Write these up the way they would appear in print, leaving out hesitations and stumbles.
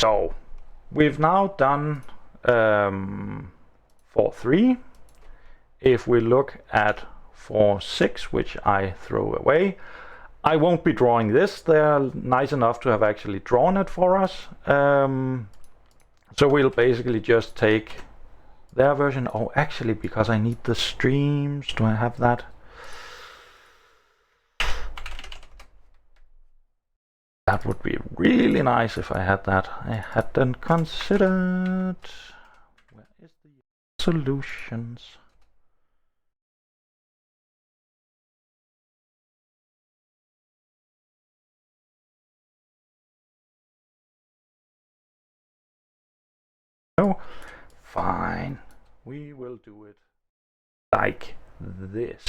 So we've now done 4-3. If we look at 4-6, which I throw away, I won't be drawing this. They're nice enough to have actually drawn it for us. So we'll basically just take their version. Oh, actually, because I need the streams, do I have that? That would be really nice if I had that. I hadn't considered. Where is the solutions? Oh, fine. We will do it like this.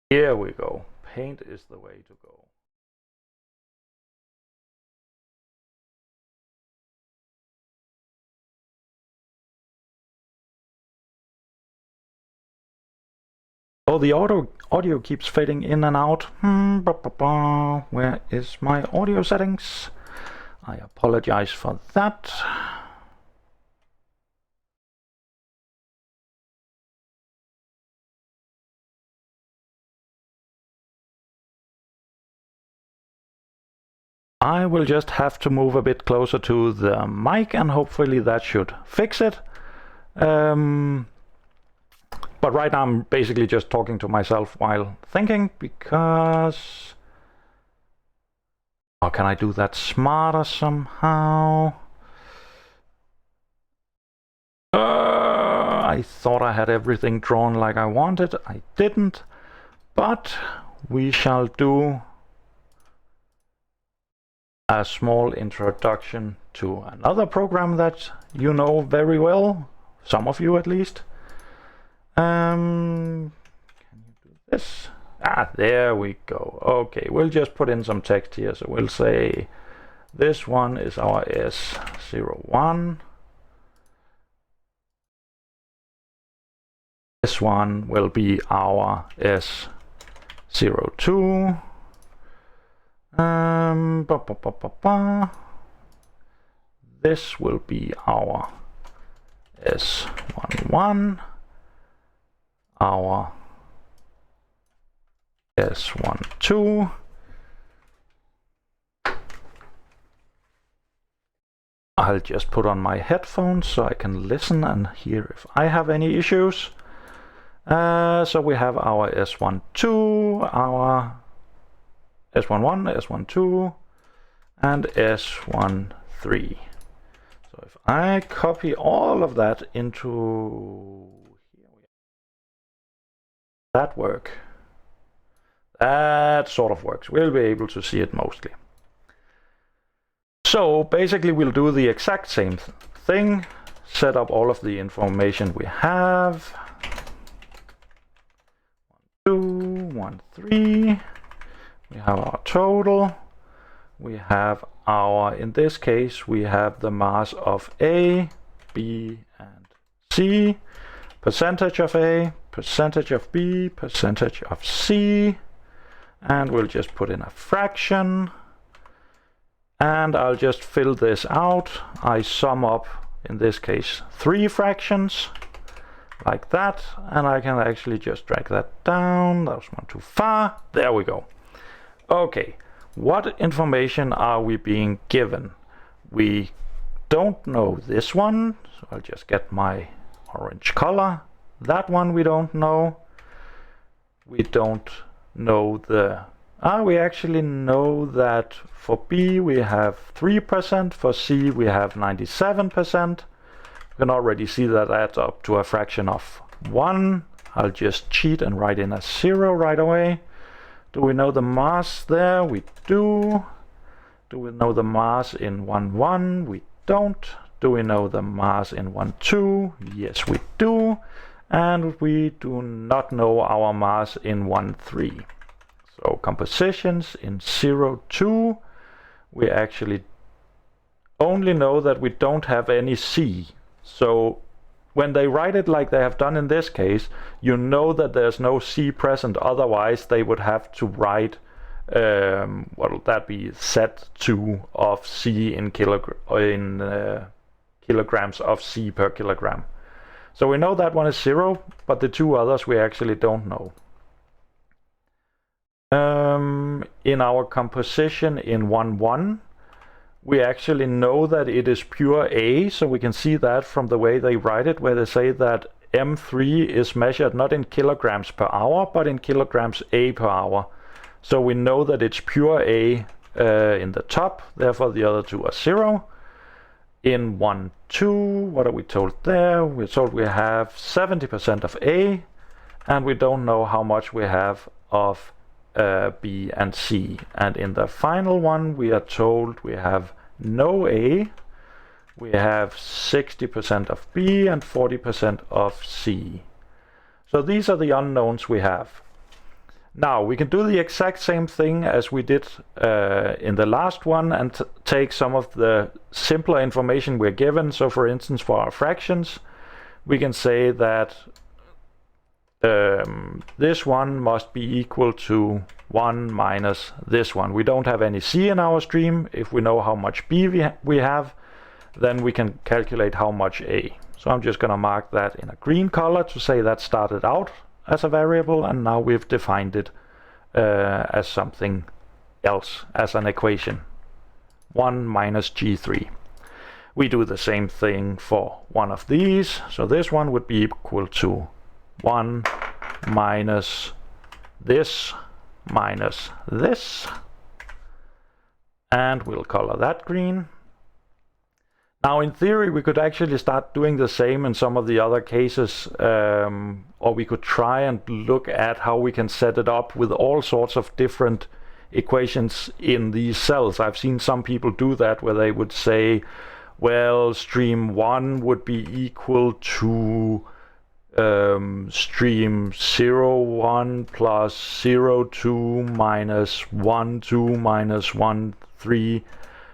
Here we go. Paint is the way to go. Oh, the audio keeps fading in and out. Where is my audio settings? I apologize for that. I will just have to move a bit closer to the mic and hopefully that should fix it. But right now I'm basically just talking to myself while thinking, because... Or can I do that smarter somehow? I thought I had everything drawn like I wanted. I didn't. But we shall do a small introduction to another program that you know very well, some of you at least. Can you do this? There we go. Okay, we'll just put in some text here. So we'll say this one is our S01. This one will be our S02. This will be our S11, our S12, I'll just put on my headphones so I can listen and hear if I have any issues. So we have our S12, our S11, S12, and S13. So if I copy all of that into here, that work. That sort of works. We'll be able to see it mostly. So basically we'll do the exact same thing. Set up all of the information we have. 1, 2, 1, 3. We have our total. We have our, in this case, we have the mass of A, B, and C. Percentage of A, percentage of B, percentage of C. And we'll just put in a fraction. And I'll just fill this out. I sum up, in this case, 3 fractions. Like that. And I can actually just drag that down. That was one too far. There we go. Okay, what information are we being given? We don't know this one, so I'll just get my orange color. That one we don't know. We don't know the... we actually know that for B we have 3%, for C we have 97%. You can already see that adds up to a fraction of 1. I'll just cheat and write in a 0 right away. Do we know the mass there? We do. Do we know the mass in 1,1? We don't. Do we know the mass in 1,2? Yes, we do. And we do not know our mass in 1,3. So compositions in 0,2, we actually only know that we don't have any C. So when they write it like they have done in this case, you know that there's no C present, otherwise they would have to write what would that be, Z2 of C in kilograms of C per kilogram. So we know that one is 0, but the two others we actually don't know. In our composition in 1,1, we actually know that it is pure A, so we can see that from the way they write it, where they say that M3 is measured not in kilograms per hour, but in kilograms A per hour. So we know that it's pure A in the top, therefore the other two are 0. In 1,2, what are we told there? We're told we have 70% of A, and we don't know how much we have of B and C. And in the final one, we are told we have no A, we have 60% of B and 40% of C. So these are the unknowns we have. Now we can do the exact same thing as we did in the last one and take some of the simpler information we're given. So for instance, for our fractions, we can say that this one must be equal to 1 minus this one. We don't have any C in our stream. If we know how much B we have, then we can calculate how much A. So I'm just going to mark that in a green color to say that started out as a variable, and now we've defined it as something else, as an equation. 1 minus G3. We do the same thing for one of these. So this one would be equal to 1 minus this minus this. And we'll color that green. Now in theory we could actually start doing the same in some of the other cases, or we could try and look at how we can set it up with all sorts of different equations in these cells. I've seen some people do that, where they would say, well, stream 1 would be equal to stream 0,1 plus 0,2 minus 1,2 minus 1,3,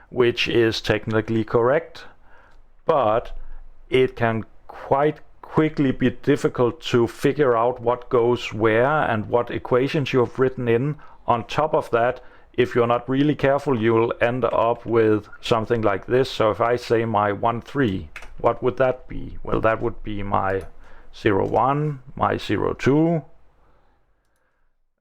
which is technically correct, but it can quite quickly be difficult to figure out what goes where and what equations you have written in. On top of that, if you're not really careful, you'll end up with something like this. So if I say my 1,3, what would that be? Well, that would be my 0,1, my 0,2.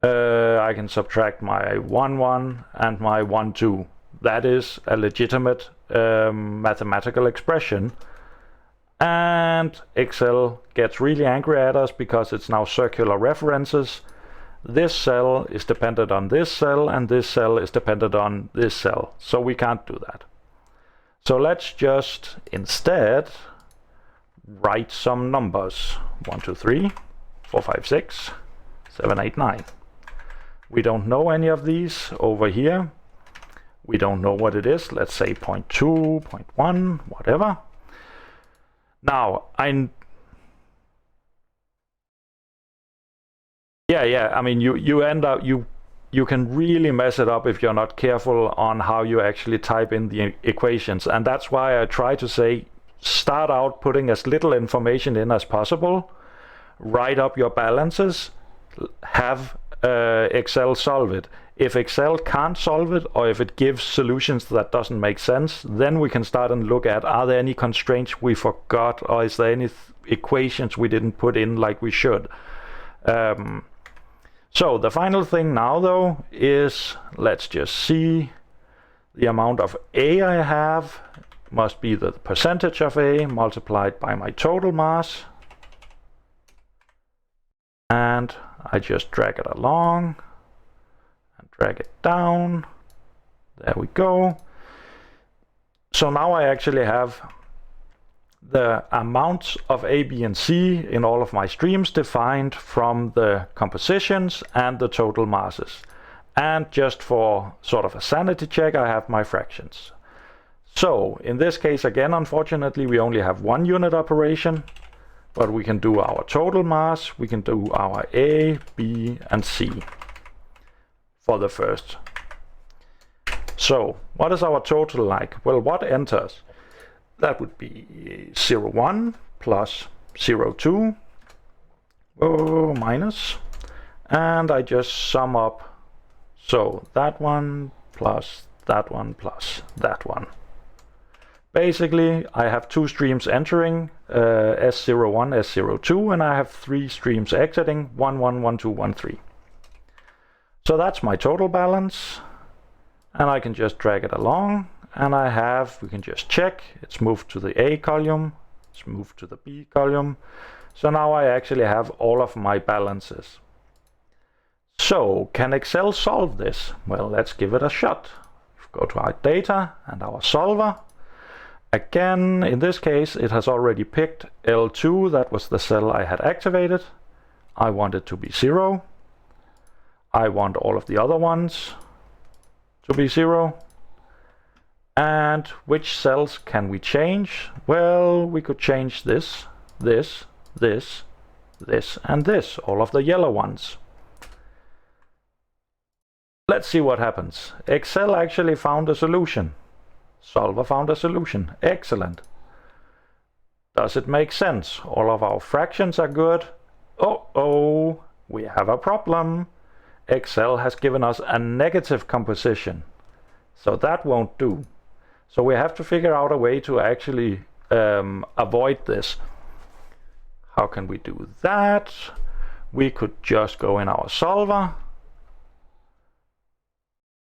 I can subtract my 1,1 and my 1,2. That is a legitimate mathematical expression. And Excel gets really angry at us because it's now circular references. This cell is dependent on this cell, and this cell is dependent on this cell. So we can't do that. So let's just instead write some numbers. 1, 2, 3, 4, 5, 6, 7, 8, 9. We don't know any of these over here. We don't know what it is. Let's say 0.2, 0.1, whatever. Now, I mean, you end up, you can really mess it up if you're not careful on how you actually type in the equations. And that's why I try to say, start out putting as little information in as possible, write up your balances, have Excel solve it. If Excel can't solve it, or if it gives solutions that doesn't make sense, then we can start and look at, are there any constraints we forgot, or is there any equations we didn't put in like we should? So the final thing now though is, let's just see, the amount of A I have must be the percentage of A multiplied by my total mass. And I just drag it along and drag it down. There we go. So now I actually have the amounts of A, B, and C in all of my streams defined from the compositions and the total masses. And just for sort of a sanity check, I have my fractions. So in this case, again, unfortunately, we only have one unit operation, but we can do our total mass, we can do our A, B, and C for the first. So what is our total like? Well, what enters? That would be 0,1 plus 0.02 minus, and I just sum up. So that one plus that one plus that one. Basically, I have two streams entering, S01, S02, and I have three streams exiting, 1, 1, 1, 2, 1, 3. So that's my total balance, and I can just drag it along, and we can just check, it's moved to the A column, it's moved to the B column. So now I actually have all of my balances. So, can Excel solve this? Well, let's give it a shot. Go to our data and our solver. Again, in this case, it has already picked L2, that was the cell I had activated. I want it to be 0. I want all of the other ones to be 0. And which cells can we change? Well, we could change this, this, this, this, and this, all of the yellow ones. Let's see what happens. Excel actually found a solution. Solver found a solution. Excellent. Does it make sense? All of our fractions are good. Oh, we have a problem. Excel has given us a negative composition. So that won't do. So we have to figure out a way to actually avoid this. How can we do that? We could just go in our solver.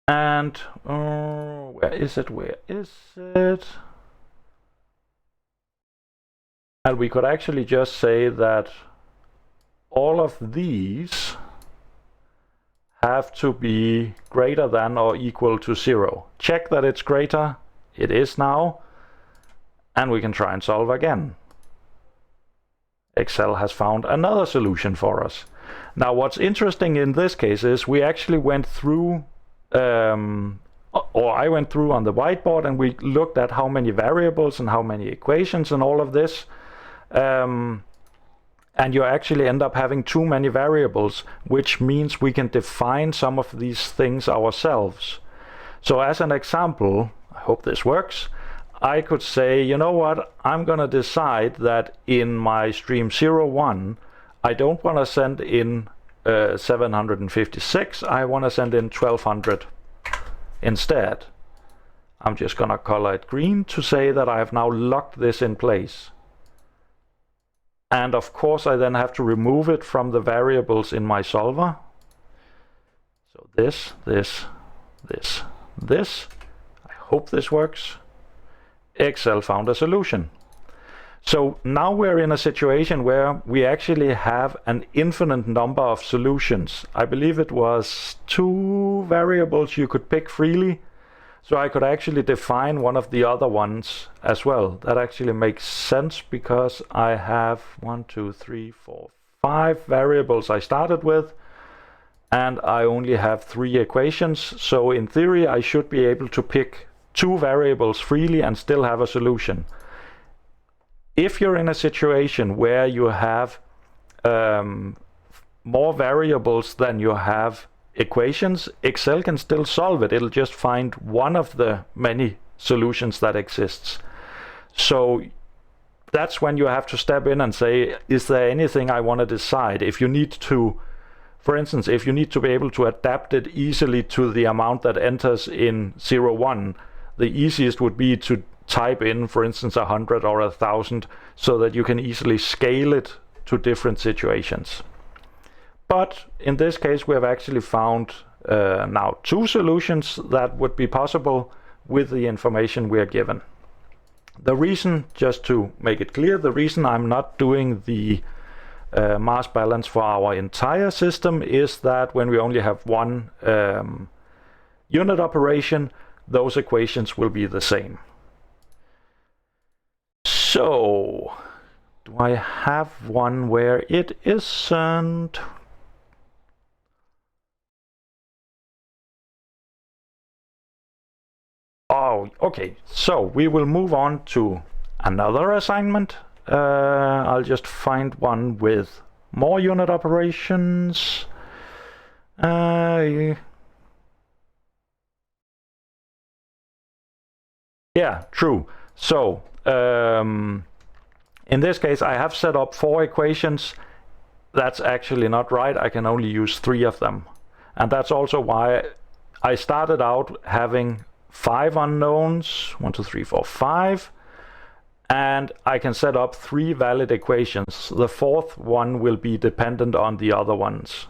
And where is it? And we could actually just say that all of these have to be greater than or equal to 0. Check that it's greater. It is now. And we can try and solve again. Excel has found another solution for us. Now what's interesting in this case is we actually went through I went through on the whiteboard and we looked at how many variables and how many equations and all of this. And you actually end up having too many variables, which means we can define some of these things ourselves. So as an example, I hope this works, I could say, you know what, I'm going to decide that in my stream 01, I don't want to send in 756, I want to send in 1200 instead. I'm just gonna color it green to say that I have now locked this in place. And of course I then have to remove it from the variables in my solver. So this. I hope this works. Excel found a solution. So now we're in a situation where we actually have an infinite number of solutions. I believe it was 2 variables you could pick freely. So I could actually define one of the other ones as well. That actually makes sense because I have 1, 2, 3, 4, 5 variables I started with. And I only have 3 equations. So in theory, I should be able to pick 2 variables freely and still have a solution. If you're in a situation where you have more variables than you have equations, Excel can still solve it. It'll just find one of the many solutions that exists. So that's when you have to step in and say, is there anything I want to decide? If you need to, for instance, if you need to be able to adapt it easily to the amount that enters in 01, the easiest would be to type in, for instance, 100 or 1000 so that you can easily scale it to different situations. But in this case, we have actually found now 2 solutions that would be possible with the information we are given. The reason, just to make it clear, the reason I'm not doing the mass balance for our entire system is that when we only have one unit operation, those equations will be the same. So, do I have one where it isn't? Oh, okay. So we will move on to another assignment. I'll just find one with more unit operations. Yeah, true. So, in in this case, I have set up 4 equations. That's actually not right. I can only use 3 of them. And that's also why I started out having 5 unknowns, 1, 2, 3, 4, 5. And I can set up 3 valid equations. The 4th one will be dependent on the other ones.